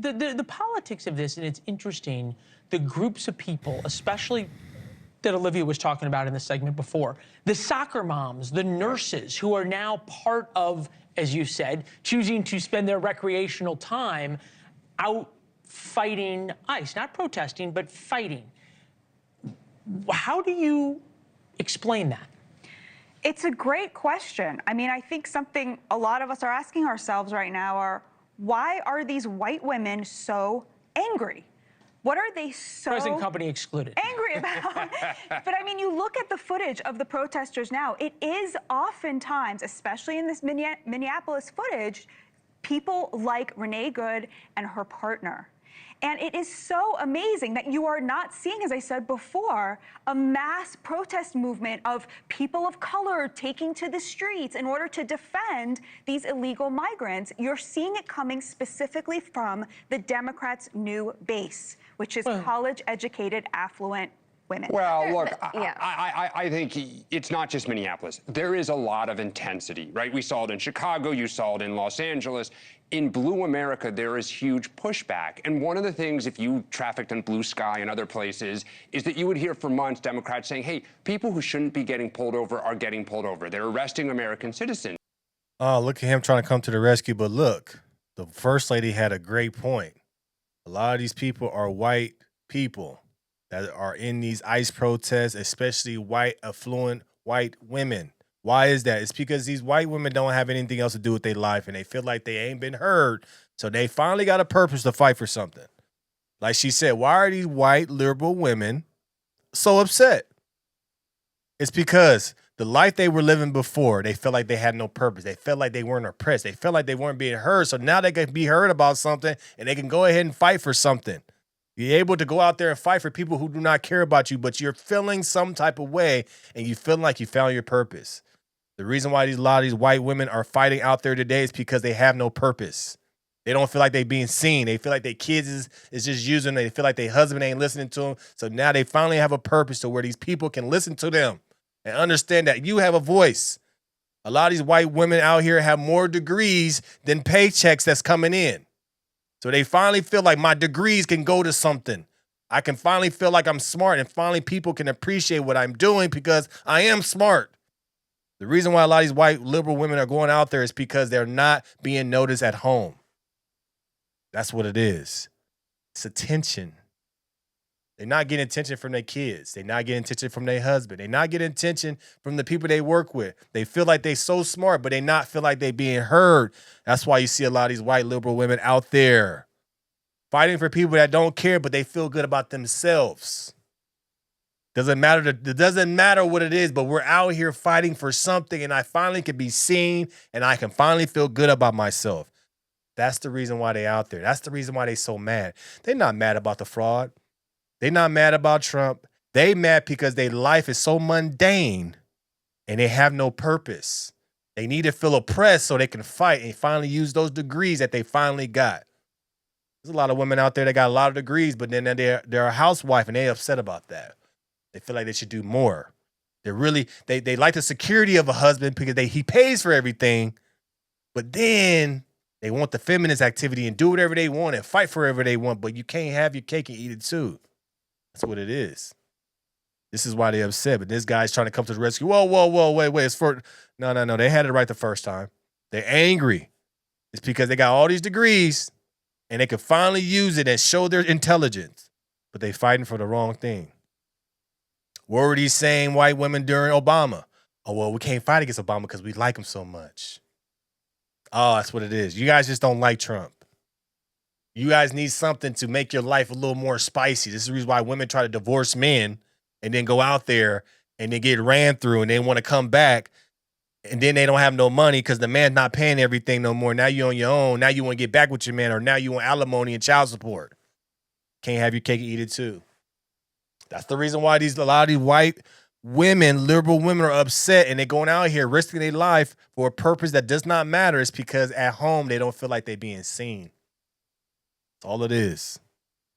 The politics of this, and it's interesting, the groups of people, especially that Olivia was talking about in the segment before, the soccer moms, the nurses who are now part of, as you said, choosing to spend their recreational time out fighting ICE, not protesting, but fighting. How do you explain that? It's a great question. I mean, I think something a lot of us are asking ourselves right now are, why are these white women so angry? What are they so Present company excluded. Angry about? But I mean, you look at the footage of the protesters now, it is oftentimes, especially in this Minneapolis footage, people like Renee Good and her partner. And it is so amazing that you are not seeing, as I said before, a mass protest movement of people of color taking to the streets in order to defend these illegal migrants. You're seeing it coming specifically from the Democrats' new base, which is college-educated, affluent women. Well, look, I think it's not just Minneapolis. There is a lot of intensity, right? We saw it in Chicago. You saw it in Los Angeles. In Blue America, there is huge pushback. And one of the things, if you trafficked on Blue Sky and other places, is that you would hear for months Democrats saying, hey, people who shouldn't be getting pulled over are getting pulled over. They're arresting American citizens. Oh, look at him trying to come to the rescue. But look, the first lady had a great point. A lot of these people are white people that are in these ICE protests, especially white, affluent white women. Why is that? It's because these white women don't have anything else to do with their life, and they feel like they ain't been heard, so they finally got a purpose to fight for something. Like she said, why are these white liberal women so upset? It's because the life they were living before, they felt like they had no purpose. They felt like they weren't oppressed. They felt like they weren't being heard, so now they can be heard about something, and they can go ahead and fight for something. You're able to go out there and fight for people who do not care about you, but you're feeling some type of way, and you feel like you found your purpose. The reason why a lot of these white women are fighting out there today is because they have no purpose. They don't feel like they're being seen. They feel like their kids is just using them. They feel like their husband ain't listening to them. So now they finally have a purpose to where these people can listen to them and understand that you have a voice. A lot of these white women out here have more degrees than paychecks that's coming in. So they finally feel like my degrees can go to something. I can finally feel like I'm smart, and finally people can appreciate what I'm doing because I am smart. The reason why a lot of these white liberal women are going out there is because they're not being noticed at home. That's what it is. It's attention. They're not getting attention from their kids. They're not getting attention from their husband. They're not getting attention from the people they work with. They feel like they're so smart, but they not feel like they're being heard. That's why you see a lot of these white liberal women out there fighting for people that don't care, but they feel good about themselves. It doesn't matter what it is, but we're out here fighting for something, and I finally can be seen, and I can finally feel good about myself. That's the reason why they out there. That's the reason why they so mad. They're not mad about the fraud. They're not mad about Trump. They mad because their life is so mundane, and they have no purpose. They need to feel oppressed so they can fight and finally use those degrees that they finally got. There's a lot of women out there that got a lot of degrees, but then they're a housewife, and they're upset about that. They feel like they should do more. They like the security of a husband because he pays for everything, but then they want the feminist activity and do whatever they want and fight for whatever they want, but you can't have your cake and eat it too. That's what it is. This is why they're upset, but this guy's trying to come to the rescue. Whoa, wait. It's for no. They had it right the first time. They're angry. It's because they got all these degrees and they can finally use it and show their intelligence, but they fighting for the wrong thing. What were these same white women during Obama? Oh, well, we can't fight against Obama because we like him so much. Oh, that's what it is. You guys just don't like Trump. You guys need something to make your life a little more spicy. This is the reason why women try to divorce men and then go out there and then get ran through and they want to come back and then they don't have no money because the man's not paying everything no more. Now you're on your own. Now you want to get back with your man, or now you want alimony and child support. Can't have your cake and eat it too. That's the reason why a lot of these white women, liberal women, are upset and they're going out here risking their life for a purpose that does not matter. It's because at home they don't feel like they're being seen. That's all it is.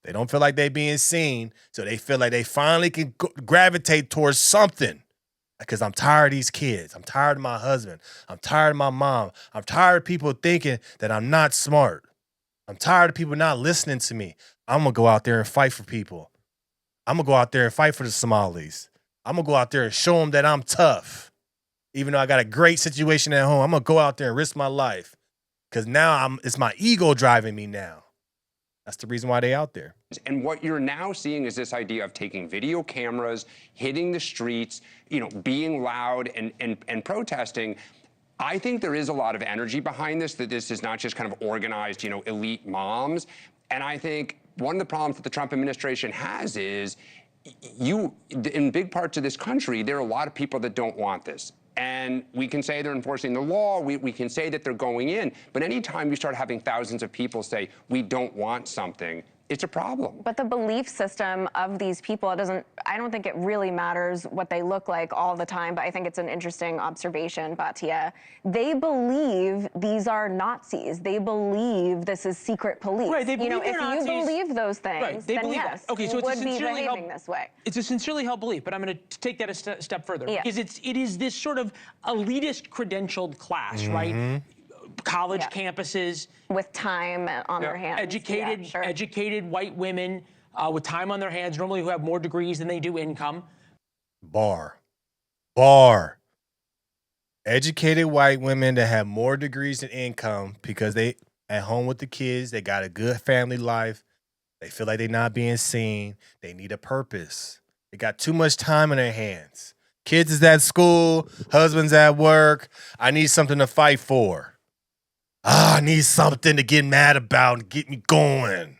They don't feel like they're being seen, so they feel like they finally can gravitate towards something. Because I'm tired of these kids. I'm tired of my husband. I'm tired of my mom. I'm tired of people thinking that I'm not smart. I'm tired of people not listening to me. I'm going to go out there and fight for people. I'm going to go out there and fight for the Somalis. I'm going to go out there and show them that I'm tough. Even though I got a great situation at home, I'm going to go out there and risk my life. Because now it's my ego driving me now. That's the reason why they out there. And what you're now seeing is this idea of taking video cameras, hitting the streets, being loud and protesting. I think there is a lot of energy behind this, that this is not just kind of organized, elite moms. And I think one of the problems that the Trump administration has is in big parts of this country, there are a lot of people that don't want this. And we can say they're enforcing the law, we can say that they're going in, but anytime you start having thousands of people say, we don't want something, it's a problem. But the belief system of these people, I don't think it really matters what they look like all the time, but I think it's an interesting observation, Batia. They believe these are Nazis. They believe this is secret police. Right, they believe if Nazis, you believe those things, right, they then believe yes, that. Okay, so you it's would a be sincerely behaving this way. It's a sincerely held belief, but I'm going to take that a step further. Yeah. Because it is this sort of elitist credentialed class, right? College campuses. With time on their hands. Educated white women with time on their hands, normally who have more degrees than they do income. Bar. Educated white women that have more degrees than income because they at home with the kids, they got a good family life. They feel like they're not being seen. They need a purpose. They got too much time in their hands. Kids is at school, husband's at work. I need something to fight for. I need something to get mad about and get me going.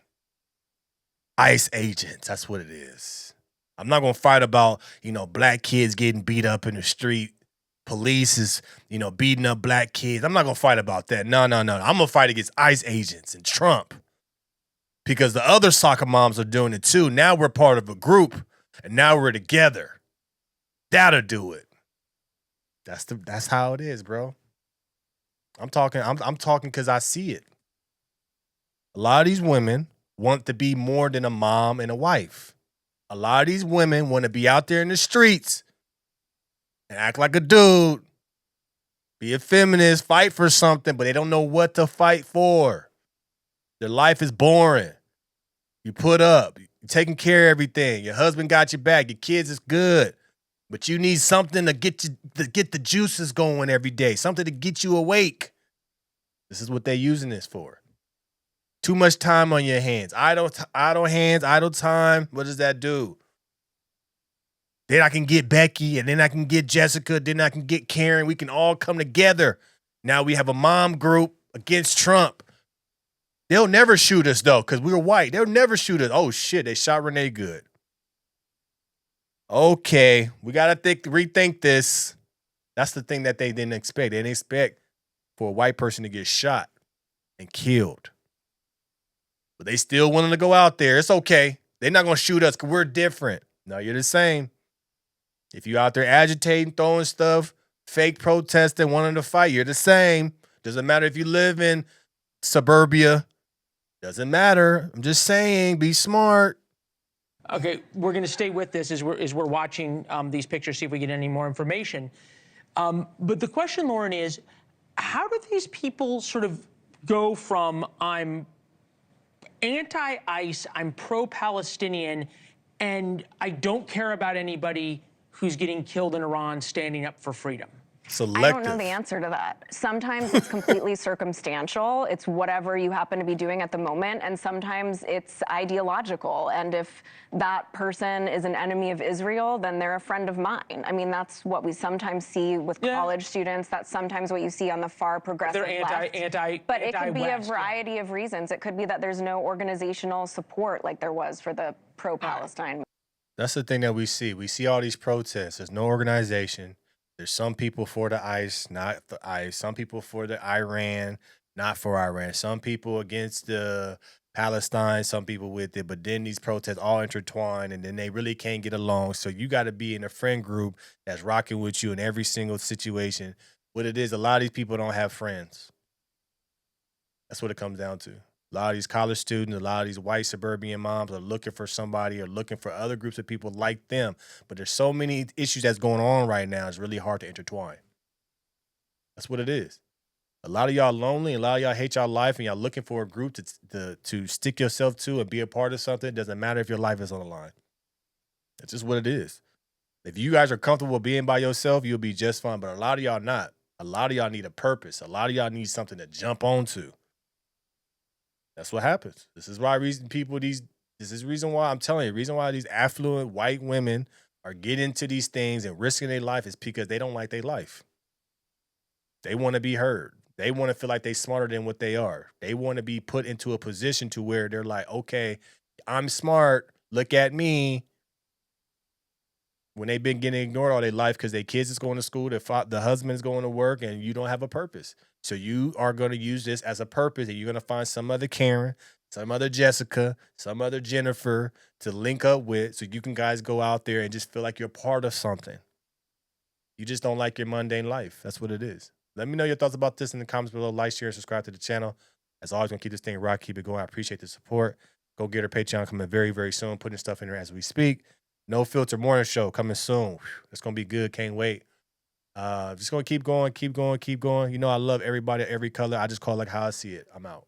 ICE agents, that's what it is. I'm not going to fight about, black kids getting beat up in the street. Police is, beating up black kids. I'm not going to fight about that. No. I'm going to fight against ICE agents and Trump. Because the other soccer moms are doing it too. Now we're part of a group, and now we're together. That'll do it. That's how it is, bro. I'm talking because I see it. A lot of these women want to be more than a mom and a wife. A lot of these women want to be out there in the streets and act like a dude, be a feminist, fight for something, but they don't know what to fight for. Their life is boring. You put up, you're taking care of everything. Your husband got your back. Your kids is good. But you need something to get the juices going every day, something to get you awake. This is what they're using this for. Too much time on your hands. Idle hands, idle time. What does that do? Then I can get Becky, and then I can get Jessica, then I can get Karen. We can all come together. Now we have a mom group against Trump. They'll never shoot us, though, because we're white. They'll never shoot us. Oh, shit, they shot Renee Good. Okay, we got to rethink this. That's the thing that they didn't expect. They didn't expect for a white person to get shot and killed. But they still willing to go out there. It's okay. They're not going to shoot us because we're different. No, you're the same. If you're out there agitating, throwing stuff, fake protesting, wanting to fight, you're the same. Doesn't matter if you live in suburbia. Doesn't matter. I'm just saying, be smart. Okay, we're going to stay with this as we're watching these pictures, see if we get any more information. But the question, Lauren, is how do these people sort of go from I'm anti-ICE, I'm pro-Palestinian, and I don't care about anybody who's getting killed in Iran standing up for freedom? I don't know the answer to that. Sometimes it's completely circumstantial. It's whatever you happen to be doing at the moment. And sometimes it's ideological. And if that person is an enemy of Israel, then they're a friend of mine. I mean, that's what we sometimes see with college students. That's sometimes what you see on the far progressive left. But it could be a variety of reasons. It could be that there's no organizational support like there was for the pro-Palestine. That's the thing that we see. We see all these protests. There's no organization. There's some people for the ICE, not the ICE. Some people for the Iran, not for Iran. Some people against the Palestine, some people with it. But then these protests all intertwine, and then they really can't get along. So you got to be in a friend group that's rocking with you in every single situation. What it is, a lot of these people don't have friends. That's what it comes down to. A lot of these college students, a lot of these white suburban moms are looking for somebody or looking for other groups of people like them. But there's so many issues that's going on right now. It's really hard to intertwine. That's what it is. A lot of y'all lonely, a lot of y'all hate y'all life, and y'all looking for a group to stick yourself to and be a part of something. It doesn't matter if your life is on the line. That's just what it is. If you guys are comfortable being by yourself, you'll be just fine. But a lot of y'all not. A lot of y'all need a purpose. A lot of y'all need something to jump onto. That's what happens. This is why reason why I'm telling you, reason why these affluent white women are getting into these things and risking their life is because they don't like their life. They want to be heard. They want to feel like they're smarter than what they are. They want to be put into a position to where they're like, okay, I'm smart. Look at me. When they've been getting ignored all their life because their kids is going to school, the husband is going to work, and you don't have a purpose. So you are going to use this as a purpose, and you're going to find some other Karen, some other Jessica, some other Jennifer to link up with so you can guys go out there and just feel like you're part of something. You just don't like your mundane life. That's what it is. Let me know your thoughts about this in the comments below. Like, share, subscribe to the channel. As always, going to keep this thing rock, keep it going. I appreciate the support. Go get our Patreon coming very, very soon. Putting stuff in there as we speak. No Filter Morning Show coming soon. It's going to be good. Can't wait. Just going to keep going, keep going, keep going. You know I love everybody, every color. I just call it like how I see it. I'm out.